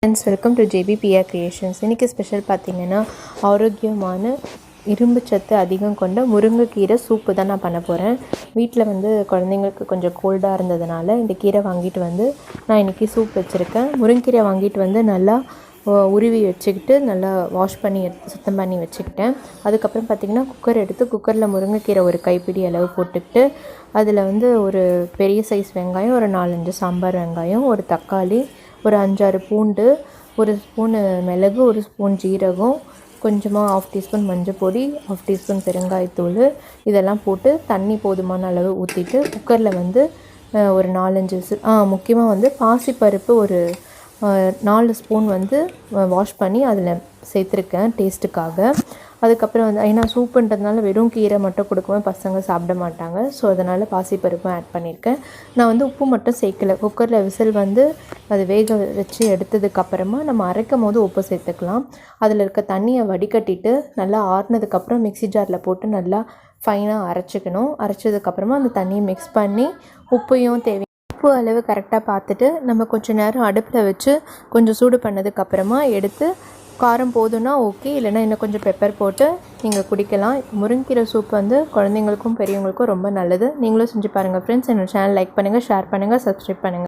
Friends, welcome to JBPR creations. இன்றைக்கி special பார்த்திங்கன்னா ஆரோக்கியமான இரும்பு சத்து அதிகம் கொண்ட முருங்கைக்கீரை சூப்பு தான் நான் பண்ண போகிறேன். வீட்டில் குழந்தைங்களுக்கு கொஞ்சம் கோல்டாக இருந்ததுனால இந்த கீரை வாங்கிட்டு நான் இன்றைக்கி சூப் வச்சுருக்கேன். முருங்கைக்கீரை வாங்கிட்டு நல்லா உருவி வச்சுக்கிட்டு நல்லா வாஷ் பண்ணி சுத்தம் பண்ணி வச்சுக்கிட்டேன். அதுக்கப்புறம் பார்த்திங்கன்னா குக்கர் எடுத்து குக்கரில் முருங்கைக்கீரை ஒரு கைப்பிடி அளவு போட்டுக்கிட்டு அதில் ஒரு பெரிய சைஸ் வெங்காயம், ஒரு 4-5 சாம்பார் வெங்காயம், ஒரு தக்காளி, ஒரு 5-6 பூண்டு, ஒரு ஸ்பூனு மிளகு, ஒரு ஸ்பூன் ஜீரகம், கொஞ்சமாக 1/2 டீஸ்பூன் மஞ்சள் பொடி, 1/2 டீஸ்பூன் பெருங்காயத்தூள் இதெல்லாம் போட்டு தண்ணி போதுமான அளவு ஊற்றிட்டு குக்கரில் ஒரு 4-5 விசில். முக்கியமாக பாசிப்பருப்பு ஒரு 4 ஸ்பூன் வாஷ் பண்ணி அதில் சேர்த்துருக்கேன் டேஸ்ட்டுக்காக. அதுக்கப்புறம் ஏன்னா சூப்புன்றதுனால வெறும் கீரை மட்டும் கொடுக்கும்போது பசங்க சாப்பிட மாட்டாங்க. ஸோ அதனால் பாசிப்பருப்பும் ஆட் பண்ணியிருக்கேன். நான் உப்பு மட்டும் சேர்க்கலை. குக்கரில் விசில் அது வேக வச்சு எடுத்ததுக்கப்புறமா நம்ம அரைக்கும் போது உப்பு சேர்த்துக்கலாம். அதில் இருக்க தண்ணியை வடிகட்டிட்டு நல்லா ஆறுனதுக்கப்புறம் மிக்ஸி ஜாரில் போட்டு நல்லா ஃபைனாக அரைச்சிக்கணும். அரைச்சதுக்கப்புறமா அந்த தண்ணியை மிக்ஸ் பண்ணி உப்பையும் உப்பு அளவு கரெக்டாக பார்த்துட்டு நம்ம கொஞ்சம் நேரம் அடுப்பில் வச்சு கொஞ்சம் சூடு பண்ணதுக்கப்புறமா எடுத்து காரம் போதுன்னா ஓகே, இல்லைனா இன்னும் கொஞ்சம் பெப்பர் போட்டு நீங்கள் குடிக்கலாம். முருங்கைக்கீரை சூப் குழந்தைங்களுக்கும் பெரியவங்களுக்கும் ரொம்ப நல்லது. நீங்களும் செஞ்சு பாருங்கள் ஃப்ரெண்ட்ஸ். என்னோடய சேனல் லைக் பண்ணுங்கள், ஷேர் பண்ணுங்கள், சப்ஸ்கிரைப் பண்ணுங்கள்.